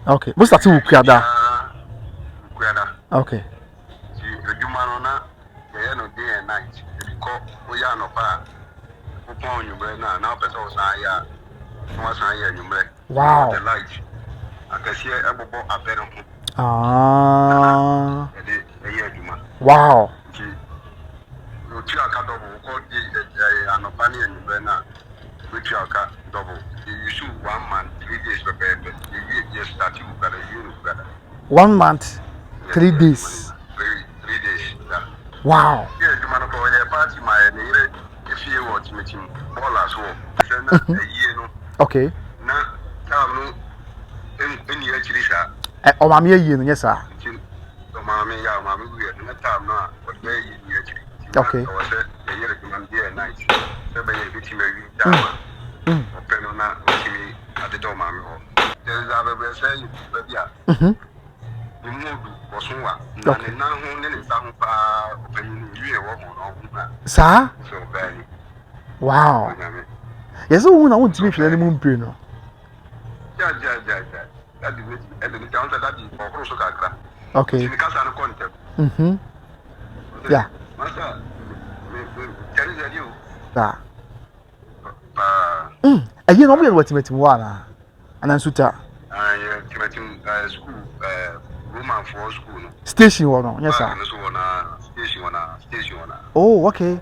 Okay. What's that to Kuada? Okay. Day and night. We are no far. Upon you, now, person was I. Wow. The light. I can see a better. Ah. Wow. You double, an opinion, which you double. You shoot 1 month, 3 days prepared. You just start you got a unit. 1 month, 3 days. 3 days. Wow. Yes, the man of a party, my if you watch meeting all as well. A year. Okay. Now, no. Any actually, sir. Oh, mammy, yes, sir. Mammy, we are not time now, but very actually. Okay. I was a year day and night. So, by a bit, maybe, open on that, at the door, mammy. There's a saying, but yeah. You move or so. Okay. Now, only some opening you a woman. Sir? So, very. Wow. Yes, I want to be for any moon. Yeah. That is the counter that is for also Accra. Okay. Because I'm contact. Yeah. Master, tell you. Yeah. You know what one. And then Suta. I school, woman for school. Station one, yes, sir. Station. Oh, okay.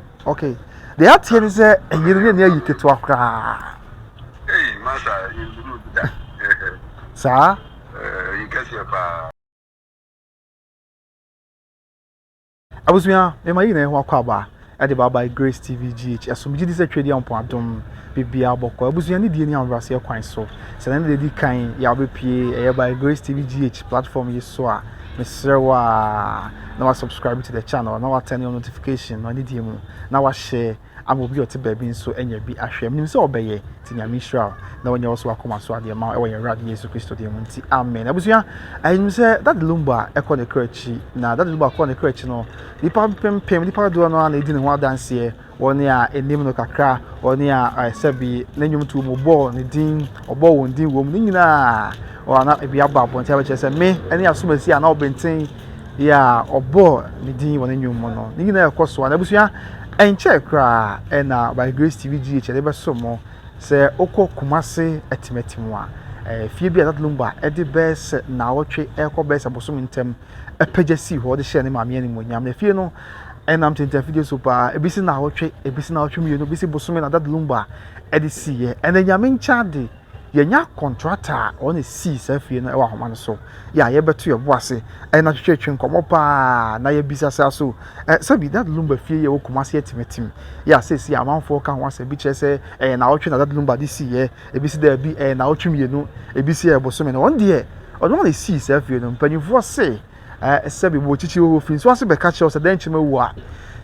The RTN is a year near you to Accra. Hey, Master, you do that. Sir? You can see a I was here, my name Wakaba, at the Baba Grace TV GH, as some GDS trading on Pontum, BBA Boko, I was any DNA on Russia Quine so. So then they did kind, Yabe by Grace TV GH platform you saw, Miss Sarah. Now I subscribe to the channel, now I turn on notification, I need you. Now I share. I will be your baby so any be a shame. So obey it, Tinya. Now when you also come as well, the amount when you're ready, Jesus Christ, the Monty. Amen. I was here, I say that Lumba, echo the crutchy. Now that Lumba, corner crutch, no. The pump, the power do no, they didn't want dance here, or near a name of Accra, or near I said be, name to Mobo, the dean, or bow and dean woman, or not be about one temperature, said me, any as soon as you are now been saying, yeah, or boy, the dean one in your mono. You know, of course, one. I was here. And check and by Grace TV GH ever so more say oko Kumasi etimetimwa fie bia that Lumba e the best na wotwe eko best abosom ntem e pagesi ho de share ne maame ani monyam na fie no enam tenta video so pa ebisi na wotwe mi no bisi bosom na that Lumba e de siye and nyame ncha de yenya contractor on a sea safie no e wa homa no so ya ye beto ye boase e na twetwe nkomo pa na ye bisa so sabi that Lumba fie ye wo Kumasi etimetim ya sesi amanfo ka ho ase bi che se na wotwe na that Lumba de siye e bisi da bi na wotwe mi no e bisi e bosom no on de on the sea safie no mpanyfo se sabi bo chichi wo fin so ase be ka che o se dan chime wo a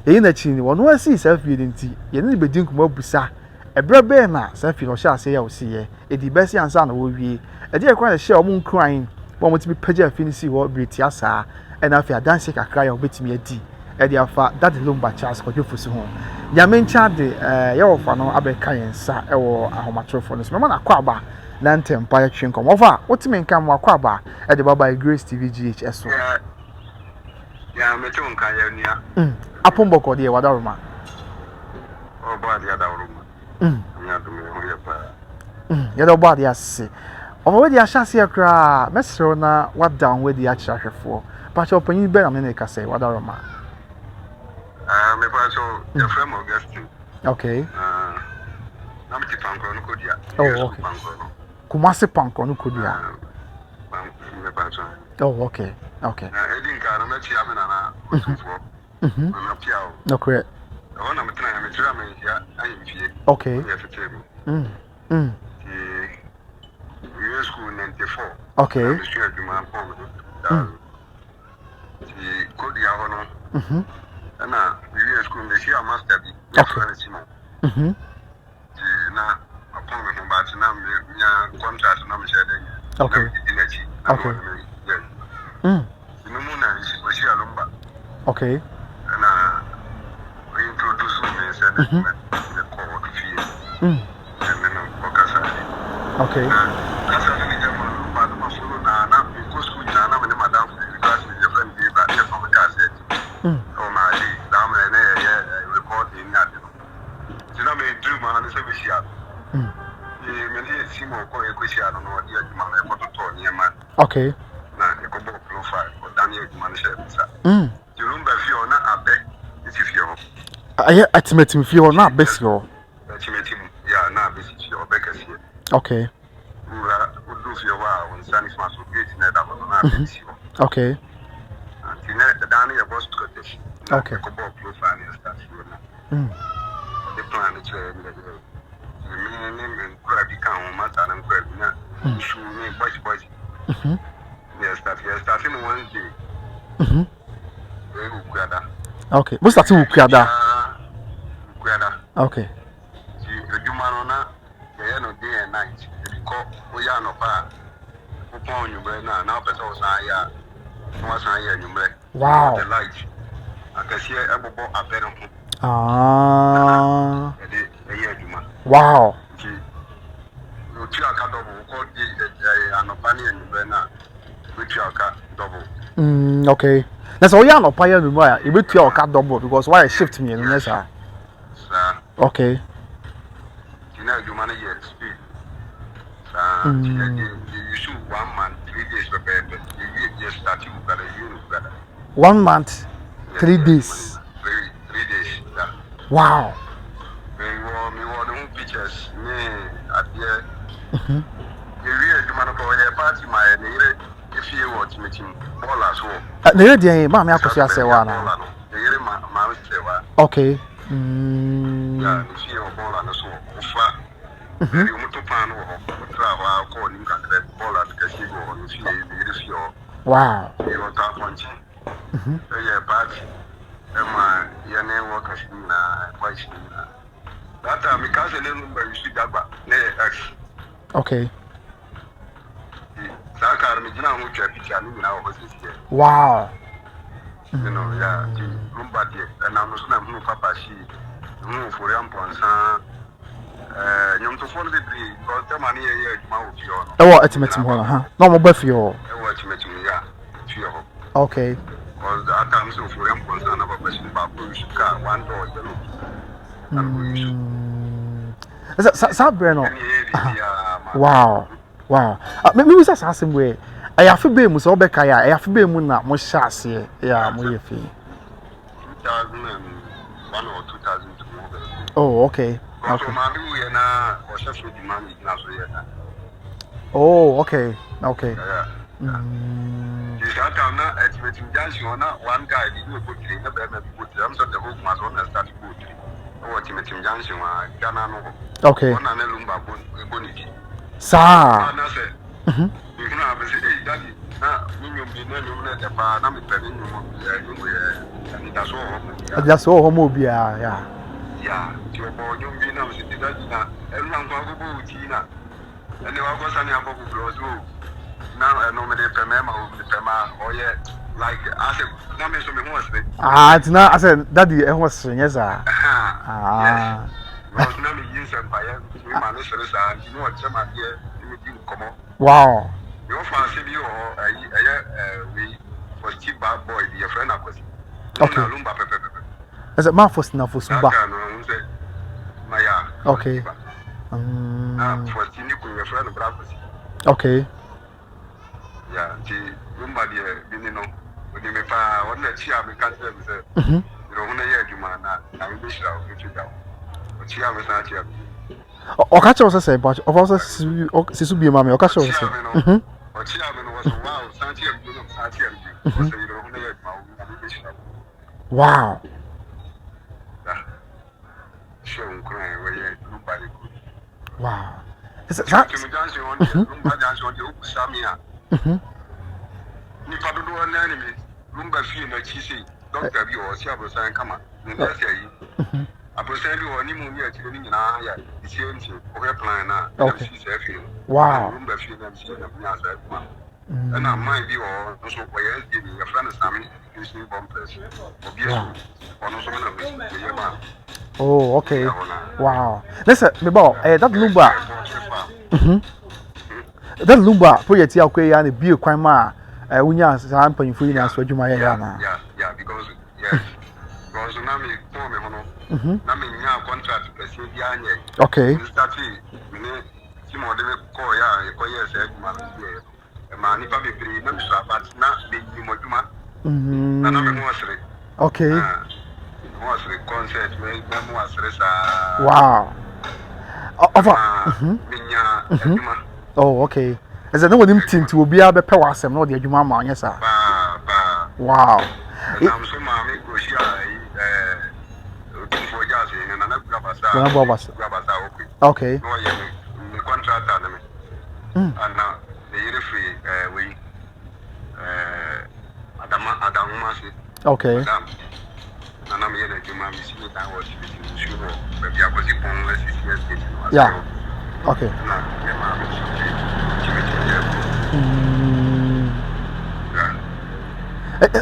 ye na chi ni wono asi safie nti ye ne be din kuma abusa ebrebe na safi no sha ase ya osiye edi besi ansa na wo wie edi e kwa sha omun kran bo mo ti bi page afinisi wo breti asa e na afia dance kakra ya obetimi adi edi afa that Lumba chance ko jofusi ho ya mencha de ya wo fa no abeka yensa e wo ahomatrofo no so me na kwa ba na ntempa ya twen kom ofa otimi nka mo akwa ba edi Baba Grace TV GH so ya me tun kan ya nia apombo ko de wadaroma o ba dia da uruma ya do body ase o we dia shase akra mesro na what down we dia chahwefo but opanyin be na me ka say wadaroma me pa so the frame of Augustine okay na mti pankro no kodia okay Kumasi pankro no kodia me pa so okay edin ka na me chia me na otufo na pia o no correct ona me tena me tira me ya ayimfie okay year school 94 okay I'm sure you man pom the kodia hono na year school me share master bi okay na upon me but na me nya contract na me share dey okay no mo na we share Lumba okay na we introduce me say the call fee and then okasa Okay. That's how many them but my follow na go school na me madam because me your friend dey back from the car set. Oh my day, down there yeah report in that. You know me do man say we share. Me dey see mo ko e ko share no no dey adwuma me ko to near man. Okay. Na e ko bo profile or Daniel adwuma no share bisa. You Lumba fi ona abeg it fi ho. Aye ultimate fi ho na best ho. Ultimate yeah na best fi ho be kase. Okay. Udu fi ho a on sanis ma so gate na da no na best fi ho. Okay. The Daniel boss Scottish. Okay. Ko bo profile ni start fi na. The plan is me grab the can matter and grab na shoe me boys. Yes, starting Wednesday. Okay. We starting with Kuada. Okay. The Jumanona, no day and night. Because we are no pa. Upon you now person was Wow. The light. I can see a bobo a pen. Wow. Okay. That's all you know. Paya me boy. You bet your car double because why shift me? Yes, sir. Okay. You know you manage your speed. You shoot 1 month, 3 days prepare. You start you got a unit. 1 month, 3 days. 3 days. Wow. Me want pictures. Me at the. You read the man of party my if you watch me ball as well. The radio, mama, I could say one. Okay. Yeah, if you ball and so offer. You want to pan or travel according to ball at Casino or if you wow. You want to punch. Yeah, but Emma, your name workers in question. That time, because the number you see that back, X. Okay. Wow. You know, yeah, Lumba, and I'm not going to Papa. She moved for Yamponsa. You to follow the tree, because the money here, Mount. Oh, it's met him, huh? No more buff you. Okay. Because at times of Yamponsa, and about question about car, 1 door, wow. Wow. Maybe we just ask him where I have to be Musa Bekaya, I have to be Muna, Moshasi, yeah, Moyefi. 2001 or 2002. Oh, okay. Okay. Oh, okay. Okay. One guy didn't put in the bed, I'm sorry, the book must on the start good. Oh, Timothy Junction, Ganano. Okay. One and Lumba Bonity. Saah. You can have a city, Daddy. Now, you be no the bar, I'm telling you, that's all. That's all homobia, yeah. Yeah, your boy, you be now, city, Daddy, everyone go to Tina. And there was any other close room. Now, I normally Pemema with Pema, or yet, like I said, not mention me once. It's not, I said, Daddy, it was, yes, sir. Yes. Was never used by and you know what, Gemma here, you come on. Wow. Your fancy you or we for cheap bad boy, your friend. Okay. Lumba pepper. As a man for snuff for Sumba. Okay. For Tinico, your friend of Bravis. Okay. Yeah, Lumba, dear, you know, when you may find one that she have a country, you don't want to hear you, man. I wish I would get you down. But she has not yet. O catch us say, but of us, Sisu be mammy, or catch us say. Or chairman was wow, Santiago, wow. Show crying where nobody could. Wow. Is it that? Nipa do one enemy, Lumba feel like she say, Doctor, you or Shabba sign come on. I present you on him yet, you know, it's here, or plan now. Wow. Lumba feel them see them as one. And I might be all also where your friend is coming, you see bumpers. Oh, okay. Wow. Listen, me boy, that Lumba. that Lumba project ya kwa ya na bi kwan ma unya sa mpanyimfo yi na so adwuma ya na yeah because yes because na me ko me hono na me nya contract person bi anye okay start me ti mo de ko ya ko yes e ma ma ni pa bebre na me so abat na be ni mo dwuma na na me ho asere okay was the concert me was Theresa. Wow. Oh, okay. As I know him team to be able to pay us some no the adwuma ma anya sa. Wow. I'm so mama go share for jazz and na grabasa. Okay. No yeah contractor na me. And now the year free we Adama say. Okay. And I'm here to my mission. I was sure, but I was in yeah. Okay.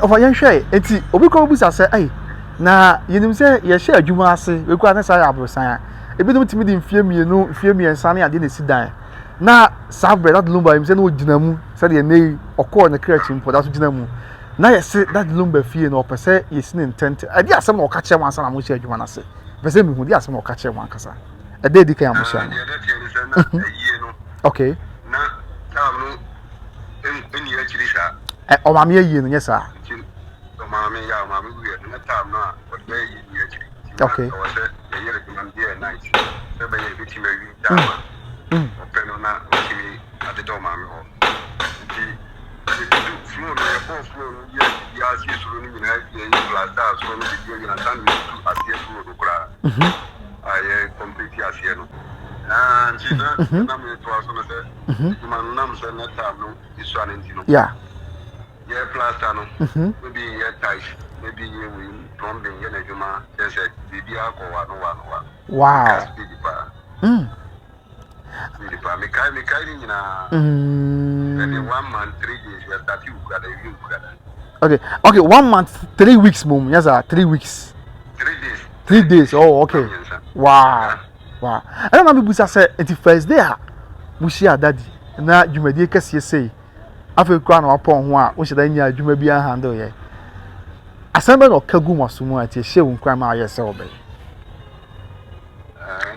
Over young shay, it's Obi Kobusa say, hey, na you say, you share Juma say, we quite necessary abrosan. A bit of timid in fear me, no fear me and Sunny, I didn't sit down. Now, Sabre, that Lumba, him say no Dinamu, said your name or call the creation for that Dinamu. Now you say that Lumba fear no per se is intent. I did some more catcher once and I'm sure you want to say. The same who did some more catcher one casa. A day decay, I'm sure. Okay. Now, any actually, sir. Oh, I'm here, yes, sir. Mammy, mammy, we are not time now, but very okay. I was a year ago, night. So, by a bit maybe down. Open on that, at the door, mammy. I completely as you and she said, yeah. Yeah, plus, maybe yeah, ties, maybe you plumbing, just said, wow. Maybe 1 month, 3 days, you start you got a view. Okay, 1 month, 3 weeks, mom. Yes, sir, 3 weeks. 3 days. 3 days. Oh, okay. Wow. Wow. I don't know if say it's first day. We share daddy. Na dwumadi kase say. Afa kwa na wapon ho a wo sheda nya dwuma bia handle ye. Asembe no kagu masomu ati hye wo nkran ma aye se obey.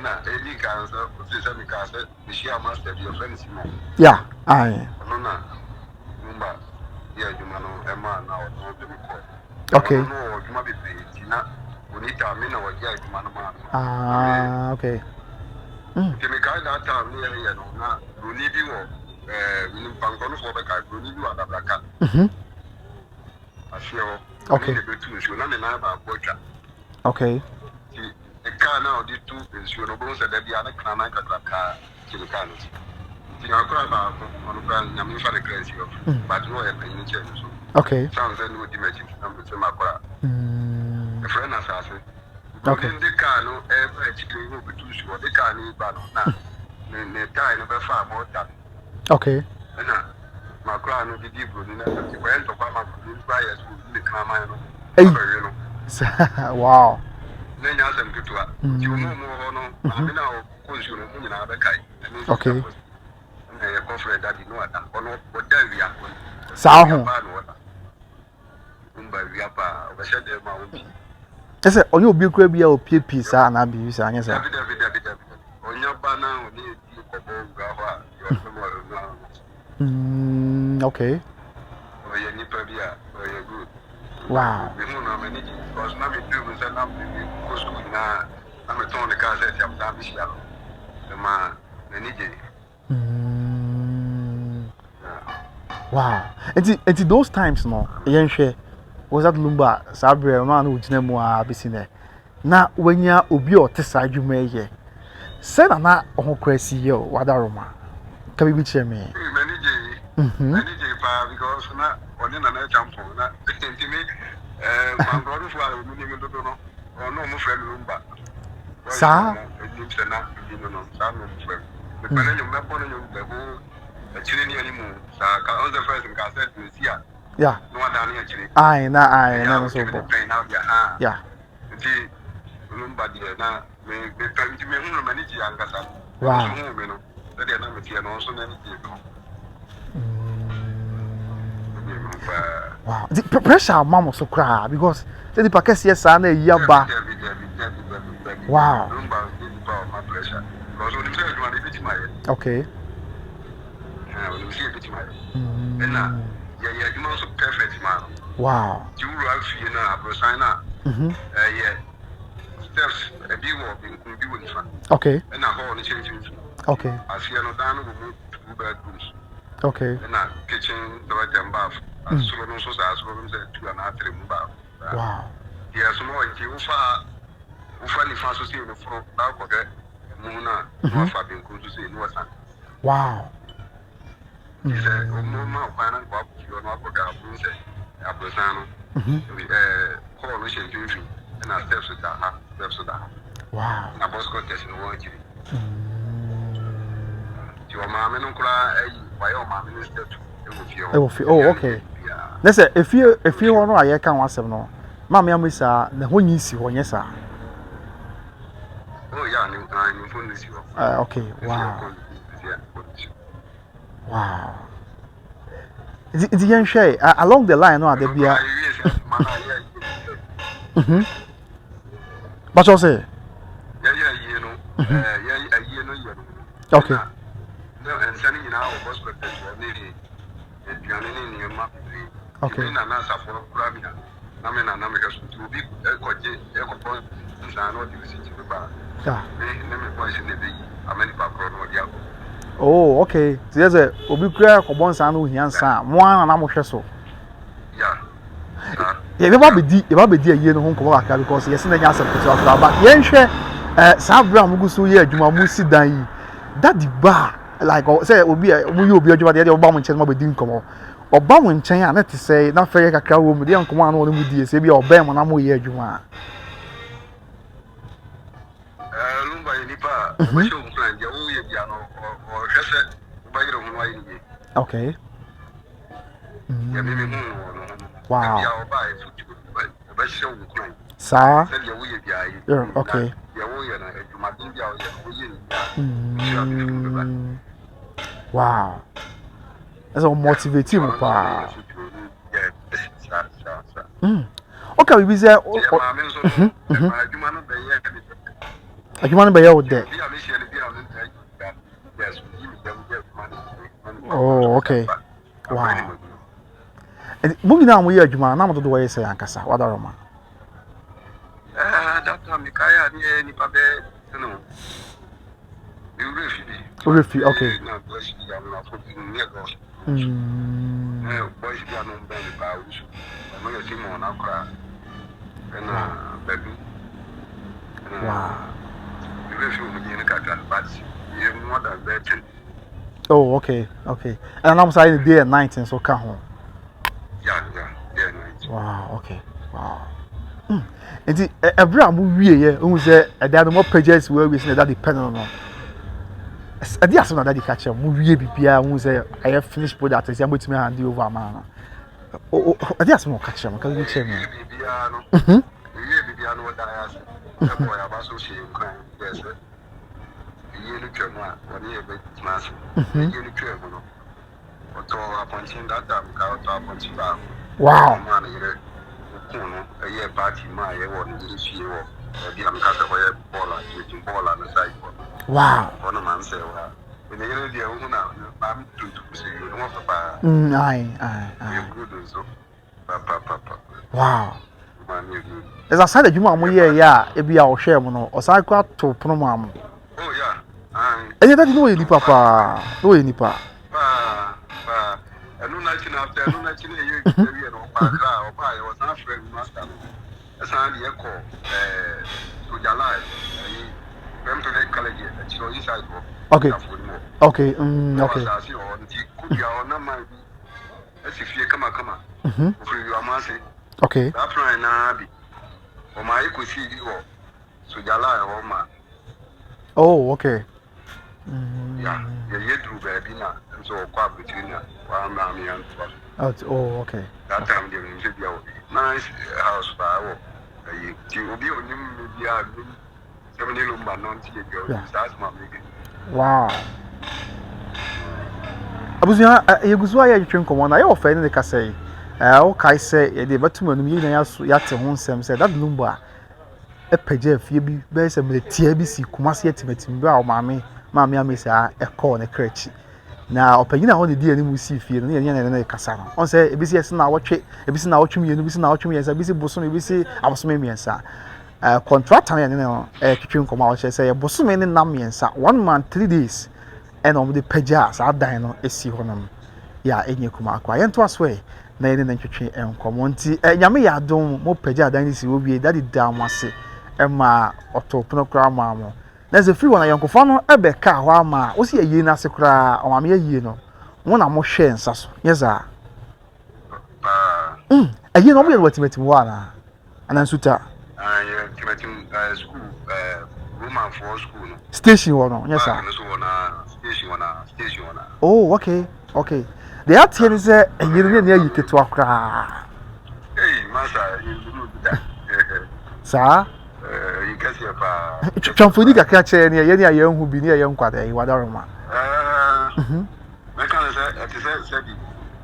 Na edi kan so say me ka say we share master your friends mo. Yeah, aye. No na. Lumba. Yeah, dwuma no e ma na o no be ko. Okay. No, dwuma be na bonita me na wo ja dwuma no ma. Ah, okay. Chemical that time near here na runi bi wo minim pankon for be kai runi bi ada braka. Afio. Okay. The betu so na na ba bocha. Okay. The car now the two is you know bo say that dia na kana ka chemical. Ti na kura ba on brand na me fa the crazy of. But no e pen ni che so. Okay. Sounds and with the magic na me say makura. The friend assassin. Okay. The car no ever chicken go betu so the car ni ba no na. Ne tie no be fa more than. Okay. Na makura no di bro ni na ti ko en to kwa makura ni ba yes ni kama no. Hey. Wow. Ne nya sam kitua. Ti mo no na na o konsu no mu nyina be kai. Okay. Na ye confrere daddy no ada. Ono o da wi akon. Saah ho. Lumba wi apa. O be she de ma obi. Ese onye obi kura bia o PP sa na bi use anya sa. David. Onya ba na o ni di ko bo ga ho a yo so mo. Okay. O ye ni pa bia, o ye good. Wow. We no na me ni because na me do we say na me go school na me turn the car set am da bi sia. Ma na ni je. Wow. And those times no, yenhwe was that Lumba Sabre man who gyina mu a bisine. Na wanya obi o te sa adwuma ye. Se na ho kwasi ye o wadaroma. Ka bi che me. Many je pa because na oni na champo na ntimi mangoro fu a mi ni do no. Ono mo fre Lumba. Saah. Ni se na no sa no fre. Me pele yo me pone yo be go actually ni ani mu sa ka on the first ka said to see ya. Yeah. No one down here actually. Aye, na so bo. Yeah. Nti Lumba dia na me hu no manage angasa. Wow. So hu me no. So dia na me tie no so na ni tie no. Wow. The pressure mama so cry because say the package yes na year ba. Wow. Okay. Wow. Mhm. Steps a big walk in Okay. and a hole in changing. Okay. I see no down with 2 bedrooms. Okay. And a kitchen, toilet and bath. As soon as I saw them 2.5 bath. Wow. Yes, more in Ufani Faso see the front now forget Muna, no Fabian could say no son. Wow. He said, oh, no, no, final walk, you are not forgot, say, Abrasano, coalition duty, and I steps with that, steps with that. Wow. Na boss contest no one you. Your mom and uncle why your mom minister to Oh, okay. Let's say if you want to I can want some no. Mama am sa na ho nyisi ho nyesa. Oh yeah, you phone this you. Okay. Wow. Wow. Is yen share along the line no there bia. Mhm. But you say? Yeah, you know. You know. Okay. No, and sending you now was but maybe in your map. Okay. In an answer for Gramina. I mean, I'm to be a coach, a point, and I know you see to bar. Yeah. Let me voice in the big. I mean, Papa, oh, okay. So there's a obi kura ko bon san no hian san. Mo an na mo hwe so. Yeah. Yeah, you ba be di aye no ho nko aka because yes na nya asem to after but yen hwe sa bra mo gusu ye adwuma mo si dan yi. That the bar like say obi mo yi obi adwuma de oba mo nchen mo be di nkomo. Oba mo nchen a na te say na fe kakra wo mu de nkomo an wo mo di ese bi oba mo na mo ye adwuma. Lumba nipa o show plan je wo ye bia no o hwese ba yire ho ayi ni. Okay. Ya me mu wow. Ya oba e futu ba show plan. Saah. Say je wo ye bia yi. Yeah, okay. Ya wo ye na adwuma din bia o ye wo ye. Wow. That's a motivating pa. Okay, we be there. Adwuma no be here there. Oh, okay. Wow. And moving now we adwuma na mo do we say ankasa. What are ma? That time me kaya ni pa be no. Refi, okay. Boys be no be ba usu. No you see mo na Accra. And baby. Wow. Oh, okay, okay. And I'm saying day and night and so come home. Yeah, day and night. Wow, okay, wow. And every movie, yeah, who say there are more pages where we say that depend on. I did ask that catch a movie, BPA, who say I have finished product, I'm going to hand you over, man. Oh, I did ask more catch him, can you tell me? Wow. Wow. Wow. As I said, you want me here, yeah, it be our share, no, or cycle to Pronom. Oh, yeah. And you don't know any papa, no any papa. I know nothing after, I know nothing you know, Accra, or I was not friend master. As I echo, to your life, I'm to the college, and so inside. Okay. Okay. Okay. As if you come, for your master. Okay. That's right now. Or my equal see you, so your life, oh, man. Oh, okay. Yeah, you do baby now, and so quite between you. Oh, okay. That time they will be a nice house for you will be on him, maybe 70 Lumba, non-tea girl. That's my making. Wow. Abusia yeguzu aye twetwe nkomo na ye ofa ne ka say o kai say ye de betum anum yi na yaso yate ho nsem say that Lumba e pagya afie bi be say me tie bi si Kumasi etimatim bi a o maame amesi a e call ne krachi na opanyina ho ne di ani mu si fie no ne ne kasa no on say ebi si yes na wotwe ebi si na wotwe mienu ebi si na wotwe miensa ebi si bosom ebi si abosom miensa contractor ne no twetwe nkomo a o say ye bosom ne nam miensa 1 month 3 days and on the pagya sa dan no esi honam ya enye kuma akwa ye nto aso e na ye ne ntwetwe enkomo nti nyame ya adom mo pagya dan si owie dadi da mo ase ma otopono kra ma mo na ze free wona yankofo no ebe ka ho ama o si ye na ase kra o ma me ye no wona mo hwe nsa so yeza aye no mo ye watimatim wa na anansuta yeah timatim school Roman for school no station wono yeza station one. Oh, okay. The art here is a year near you to Accra. Hey, master, you do that. Saah? You can see a Chamfodiga catch any young who be near young quaday, Wadaroma. I can't say, at the said,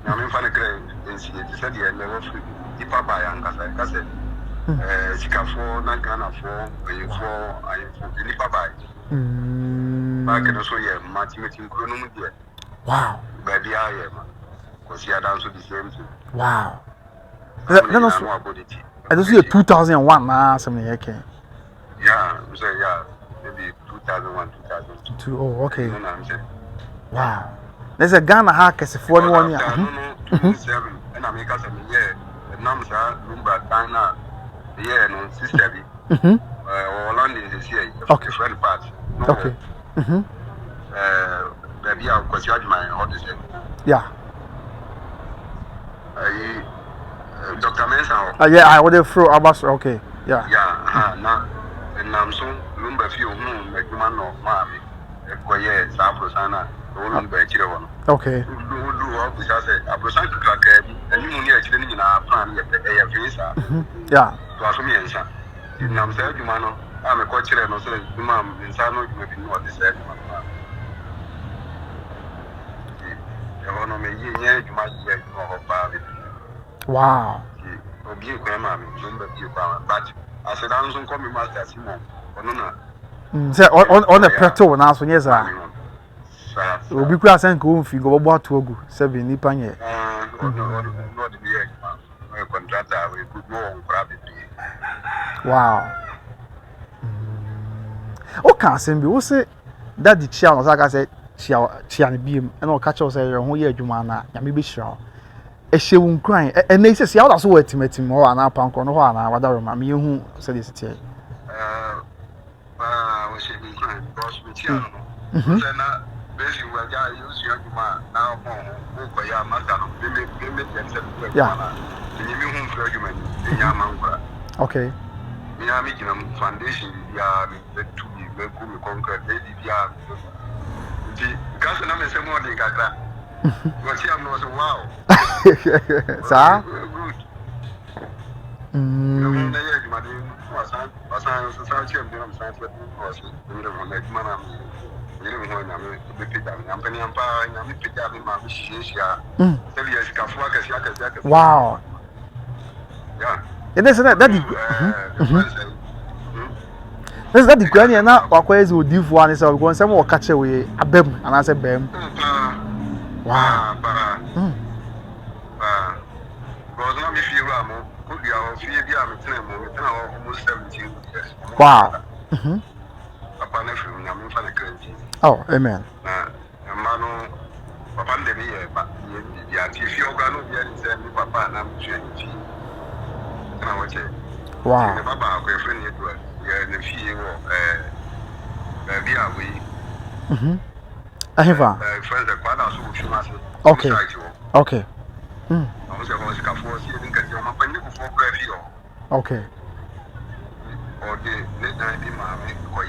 I'm in Funny Grave, and she said, you never free. The papa, and I said, Sika4, Nagana 4, and you 4, I am for the papa. I can also hear Martin Chrono. Wow. Baby, I am. Because you are down to the same thing. Wow. Then also, I just see a 2001, something like that. Yeah, maybe 2001, 2002. Oh, okay. You know what I'm saying? Wow. There's a Ghana hack as a 41 year. And I make us a year. The numbers are Lumba, Dana, yeah, no sister. Or London is here. Okay, friend part. Okay. Baby, I'll because you had my order. Yeah. Dr. Mensa. Yeah, I would have throw Abbas. Okay. Yeah. Yeah, now, and I'm so Lumba few make man of Mammy. Sana, Lumba Children. Okay. Do all this as a person to crack and you near extending in our plan, a visa. Yeah. To ask me, and son. I'm saying, you know, I'm a coach and also, Mom, and Sano, you may be more this. Wow. But I said, I'm so coming master Simon. Say on the plateau now, so yes, will be class and go if you go about to go 7 nipa ye. Contractor, we could go on crabby. Wow. Okay, Simbi, we say that the chair was like I said, Chian beam, and all catch us a whole year, Jumana, Yamibi Shaw. A she won't cry, and they say, I was waiting to meet him more an up on Conoana, what I remember you who said this. Was she been crying? Because we tell basically, we're going to use your man now. Okay. Miami Foundation, yeah, to be very concrete, because I'm a more than Accra. But here I'm also wow. Saah? Good. Wow. Yeah. And that's that that's that the granny and now what is would give one is going to some more catch away a bem and I said bem. Wow. Because now if you are could be our fear almost 17 years. Wow. Upon a film, I'm for the crazy. Oh, amen. Mano, Papa, the year, but if you're going to be any Papa, and I'm changing. Wow. Papa, my friend, you're the fear of be away. I have friends are quite also. Okay. Okay. Okay. Or the late night in my way,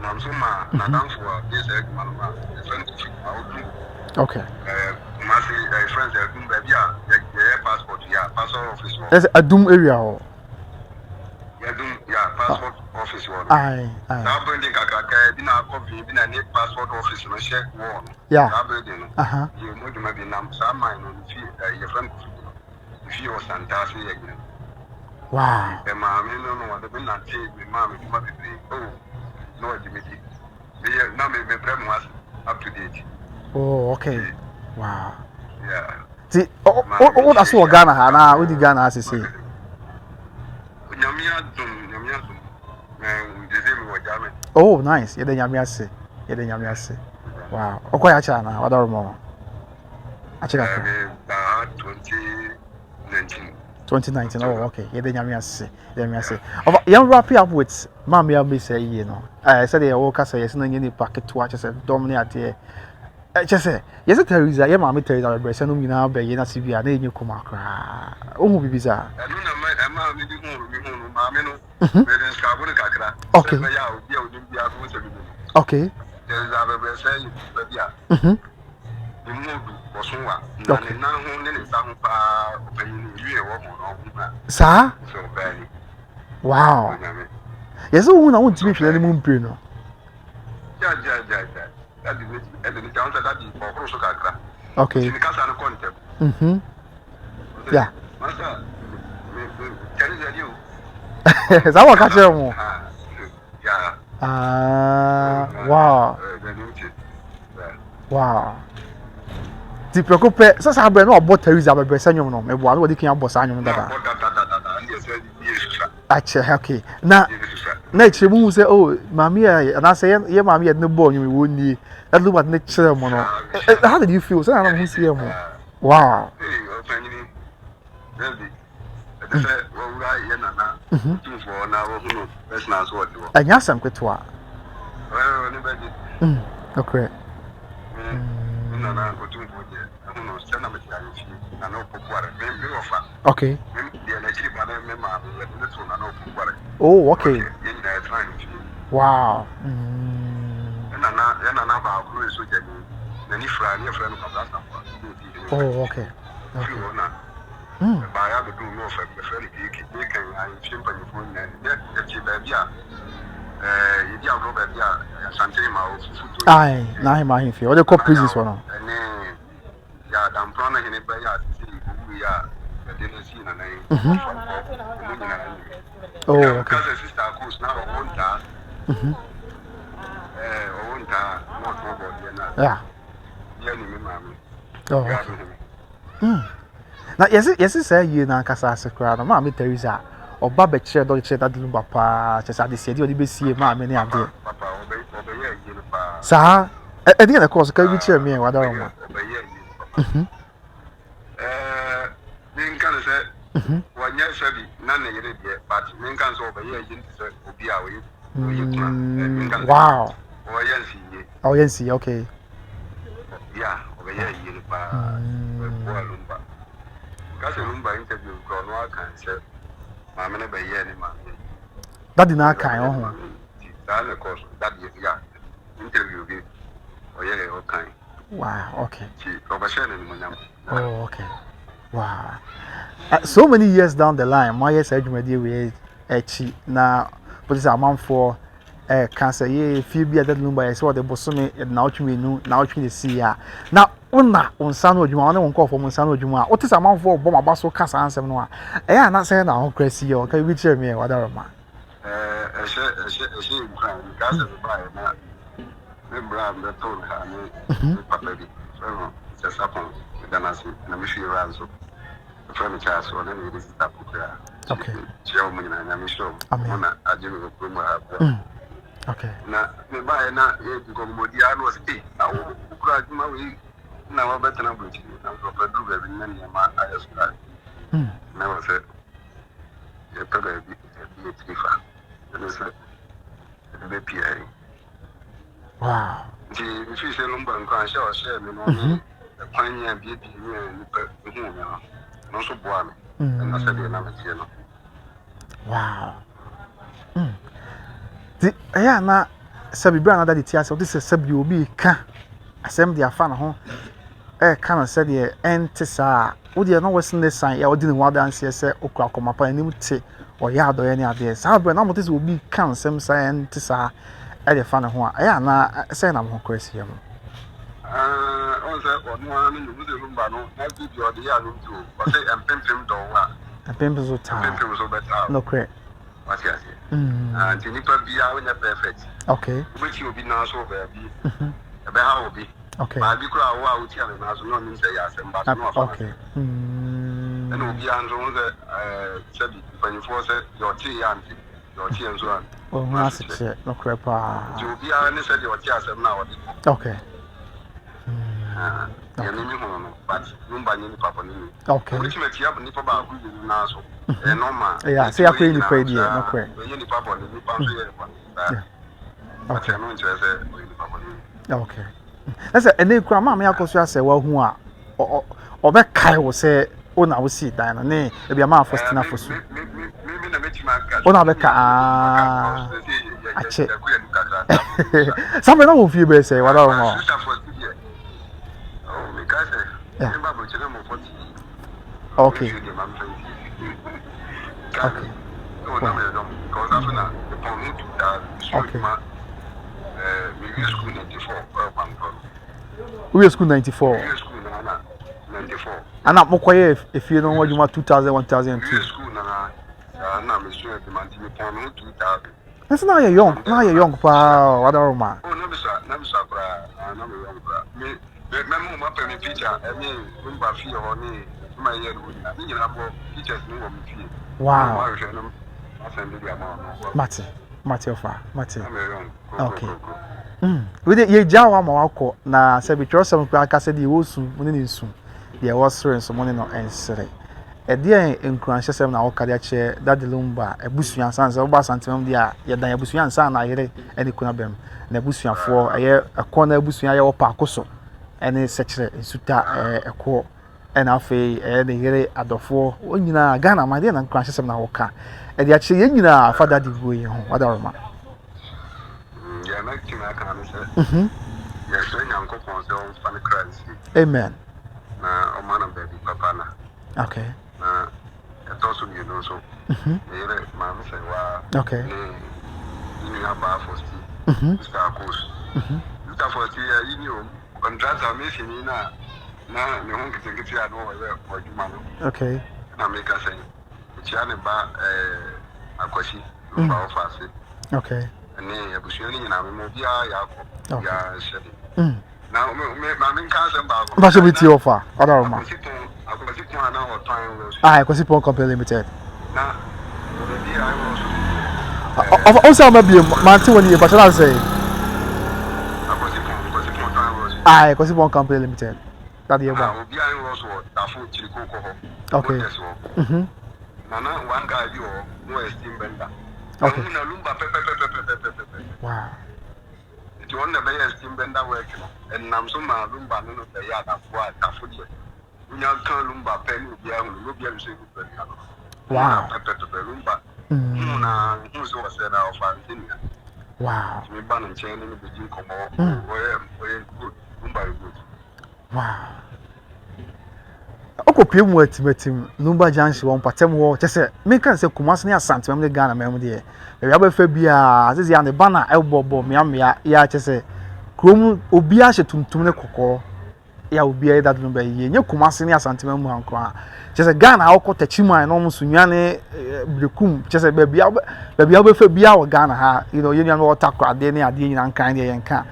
I'm so mad, Madame for this egg, Mamma, okay. My friends are doing baby, yeah, passport, passport office. There's a doom area. Yeah, passport office one. Aye. That building kakaka, been a coffee, been a net passport office, no check one. Yeah. That building. You know, you may be numb some mine on your friend. If you was fantastic again. Wow. The mammy, no one, the bin not take me, mammy, you might be. Oh, no, Jimmy. The number of them was up to date. Oh, okay. Wow. Yeah. See, what I saw Ghana, now, what did Ghana say? Oh, nice. You didn't have me. You didn't have me. Wow. Okay, I chana. What are more? I check 2019. Oh, okay. You didn't have me. Let me say. You wrap up with Mammy. I'll be saying, you know. I said, I woke up, say, yes, no, you need packet to watch. I said, dominate here. Just say, yes, Theresa. Your mommy Theresa, I breast, and you know, be in a CB, and then you come across. Oh, be bizarre. Okay. Okay. Saah? Wow. Yes, I want to be for the moon pino. Okay. Yeah. Is that what catch you? Wow. Wow. The preoccupé, ça ça brand no about Theresa be bresa nyom no. Me boa no di kan boss anyom dada. Ache, okay. Na chemu say oh, mami na say ye mami no boy nyom we ni. That look at nature mo no. How did you feel? Say na mo see mo. Wow. Anya sam kwetwa. Okay. Okay. Oh, okay. Wow. Oh, okay. Aye, now him I feel. What they call prisons one. Yeah, I'm planning to buy a Oh, okay. Yeah. Oh, okay. Now, yes, say you na kasa sekra. No, Mama Theresa. Oba be chere do chere that Lumba pa. Just at the city, you be see ma me ni ade. Saah. E dey na course can you chere me what that one? Wow. Oh, yes, okay. Yeah, over here, Lumba. Because Lumba interview, I can say, Mamma never hear any man. That did not kind of. That's the course that yeah, interview, or yeah, all kind. Wow, okay. Oh, okay. Wow. So many years down the line, my years educated with now, but it's a month for cancer. Yeah, few be at that Lumba. I saw the bosom now to me, now to see ya. Now, on San Juma, on call from San Juma. What is a month for Bomba Basso Casa answer? No, I am not saying now, crazy or can you tell me whatever, man? I say, because of the buyer. Remember, I'm the told her, so just happened. Then I see, and I'm sure I also. Furniture, so then it is up there. Okay. German and I'm sure. I do okay. Now, me buy now, you go Modian was eight. I will crack my way. Now, I better not be. I'm going to do every man in my eyes. Never said, you're probably a different. And I said, the PA. Wow. If you say Lumba and Crash, I'll share me on the pioneer beauty and the home. No so boy, and I said, you know. Wow. Yeah, na sabi bra na that it here so this is sabi obi ka asem dia fa na ho ka na said e ente saa wo dia no wesen the sign ya wo di ne wada anse se okura komapa anim te or yard or any idea. So but now this will be can some science at the fun one. I am not saying I'm crazy. Also, one in the Lumba, no, not give you the other two, but say and pimping door. A pimples of time. Pimping was over town. No credit. What's yes? And you need to be out in the perfect. Okay. Which will be now so baby. About how be. Okay. I be crowd out here and as no means say yes and but no. Okay. And will be on the said when you force your tea auntie, your tea and so on. Oh, that's it. No crap. You will be on said your tea as now. Okay. But Lumba ni papa ni. Okay. Which makes you up ni papa who you now so. Normal. Yeah, see, I couldn't pay the no crap. Ni papa ni papa. Okay, no interest in papa ni. Okay. That's a new grandma. Me, I go say, well, who are or back Kai will say, oh, now we see Diana. Nay, if your mouth first enough for you. Oh, now Becca, I check. Something I will feel better say, what I okay. Okay. We are school 94. And I'm okay if you don't want you want 2000, 1002. That's not a young, pal. What are ma? Oh, no, sir, no, remember my penny picture, I mean, Lumba fee or me, my year, you know, teachers knew me. Wow. Mati. Okay. With the Yawa Mawako, na say because some crack said you also winning soon. There was some money no answer. A dear in Cransha na Okadia chair, that the Lumba, a Busian Sans, or ASANTEMAN, yet the Busian San, I hear any Kunabem, and a Busian for a corner Busian or Pacoso, and a such a suta a core, and a fay, and a year at the four, when you know, Ghana, my dear, and Cransha na Oka, and the actually, you know, father did go home, what are ma? Yes, Uncle Ponce, funny cries. Amen. A man of baby, papa. Okay. It's also you know so. Mamma say, wow. Okay. You have bar for Steve. Mr. Coast. Mr. Forty, you know, contractor missing in now. Now, you won't get it here for you, mamma. Okay. Now make us say, Chiana bar a question. Lumba of Okay. And then I was showing you now, yeah, Mm. Now, my cousin, What's with your offer? Other man. I Cosipon Company Limited. Also, maybe Martin when you but I say I Cosipon Company Limited. That you want. Okay. Nana, one guy, you no esteem bender. Okay. Wow. It's one the best esteem bender work, and I'm so my Lumba, no, the yard of what I food you. We are turn Lumba pen, we are saying, wow. Lumba. Who's was said our family. Wow. We ban and chain in the beginning, come on, where good, Lumba good. Wow. Oko pie mu atimatim Lumba Junction won patem wo chese me kan se Kumasi ne ASANTEMAN ne Ghana mem de e ya ba fa bia asese ya ne bana e bobo mea ya chese krom obi a hyetuntum ne kokko ya obi a that Lumba ye nye Kumasi ne ASANTEMAN mu anko a chese Ghana akọ tachiman no so nwane brekum chese ba bia ba fa bia wo Ghana ha you know ye nwane wo takwa ade ne ade nyina nkan de ye nka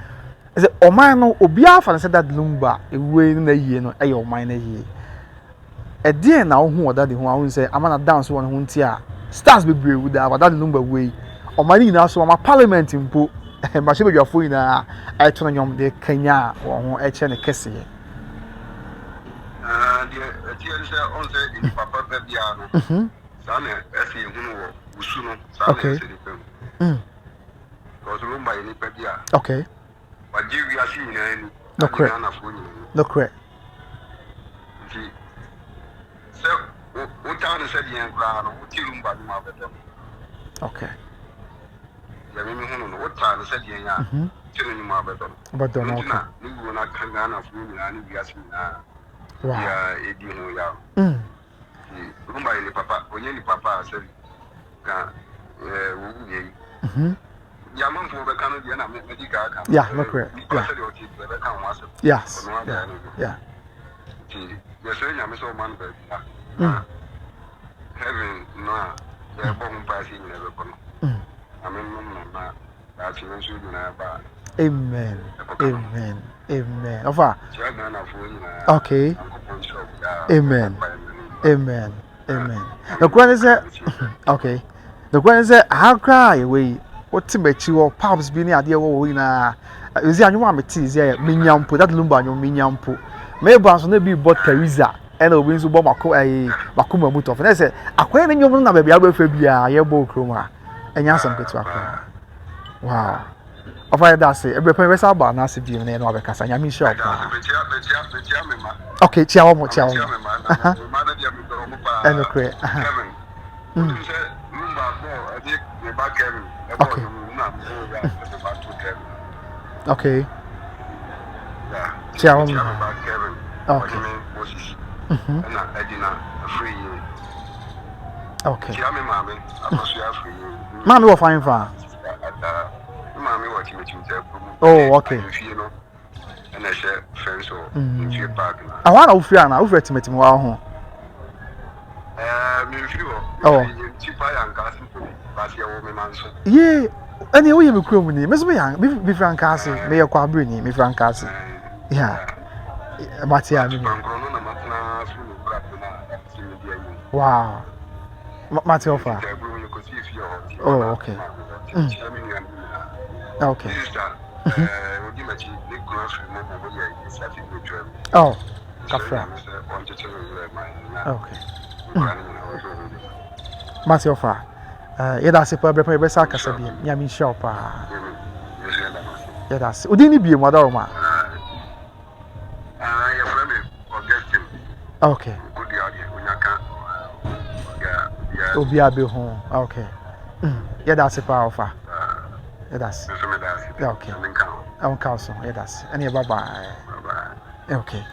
ese oman no obi a fa ne se that Lumba ewe na yie no e ye oman na yie a dear now who or daddy who I won't say I'm gonna dance one huntia stars be brave with that but Lumba way or my now so my parliament in book and my your phone I turn on the Kenya or HN Kessie. Okay. Okay. No correct. No correct. So, what town said the ground, what Lumba, my better. Okay. What town said the telling you my better. But don't know. You will not come down of women and you ask me now. Yeah, you know, Lumba, any papa, or any papa said, Yeah, look correct. Yeah. Yes. Yeah. Heaven, no, they're born passing never come. I Amen. Amen. Amen. Okay. Amen. Amen. Amen. The question is okay. The question is how cry we what to bet you or pops being idea what we na is there anyone with tea there minyampo that lumba no minyampo maybe I should be bought Theresa and we so bomb makuma muto of and say akwa na nyom na baby abefa bia ye bo kroma enya some ketu akwa wow of I that say every person we about na se bi na no abekasa nyame sure okay chia mo and okay okay chia mo okay okay mommy will find far oh okay and I share friends or into a park. I want to fear now over to meet him wow oh yeah anyway me kro mu ni me so me yan be frank ase me ye kwa bri ni me frank ase yeah matia ni wow matia ofa oh okay okay oh kafra okay matia ofa yeda se pa bre sa kasa bi ya mi shop yeda se odi ni bi mo da o ma ya frame Augustine okay obi abi ho okay yeda se pa ofa yeda se okay on council yeda se any bye bye okay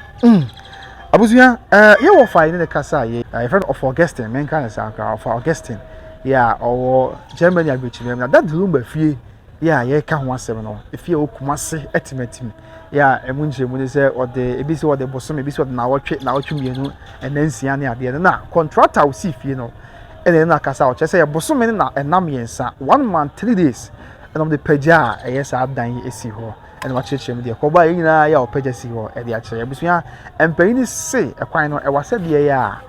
abuzuya ye wo fa ni kasa ye friend of Augustine men kan sa ka of Augustine yeah or Germany agbechim na that Lumba fie yeah ye ka ho asem no fie o Kumasi etimatim yeah emunje mu ni se ode ebi se ode bosom ebi se ode na wotwe mienu enansia ne ade na contractor o si fie no ene na kasa o chese ye bosom ne na enam yensa 1 month 3 days and on the peja yes adan esi ho ene ma chechire mu de ko ba yina ya o peja si ho e de a chire ebusua empani ni se ekwan no e wase de ya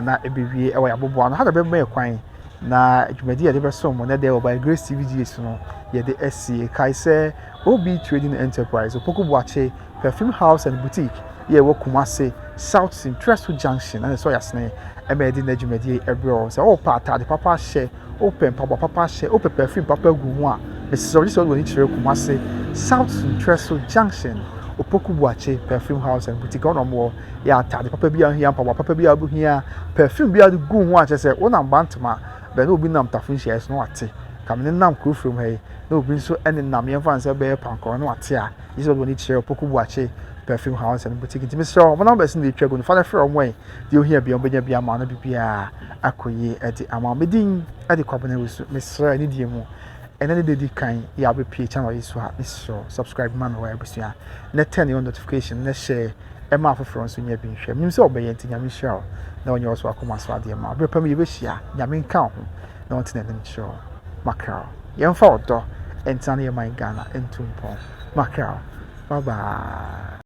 na ebewie e wa yabobo no ha da be me ekwan na dwumadi ya de beso mo na de by Grace TVGH no ye de SCA kai say OB Trading Enterprise opoku buache perfume house and boutique ye wo Kumasi South Central Junction and so yasne e me de na dwumadi ebro say o pata de papa share open papa share open perfume papa gu ho a Mrs. Odisa woni chire Kumasi South Central Junction opoku buache perfume house and boutique on mo ya ta de papa bia hia papa bia bu hia perfume bia gu ho a chese wona mbantama but no be nam tafun shares no ate kam ne nam crew from here no be so any nam yen fan say be panko no ate a is what we need share opoku buache perfume house and boutique intimi so mo number sin dey twa go no fa from way dey here bia obenya bia ma no bibia akoye edi ama medin edi kwabene wusu mesra ni die mu ene de di kan ya be page channel yi so ha so subscribe man wa ebusua na turn your notification na share e ma afoforo so nya bi nhwe nim se obeye ntinya mi share na onye oso akoma so ade ma bre pam ye be hia nyame nka ho na on tena nim share makra yemfa odo entane ye man Ghana entumpo makra bye bye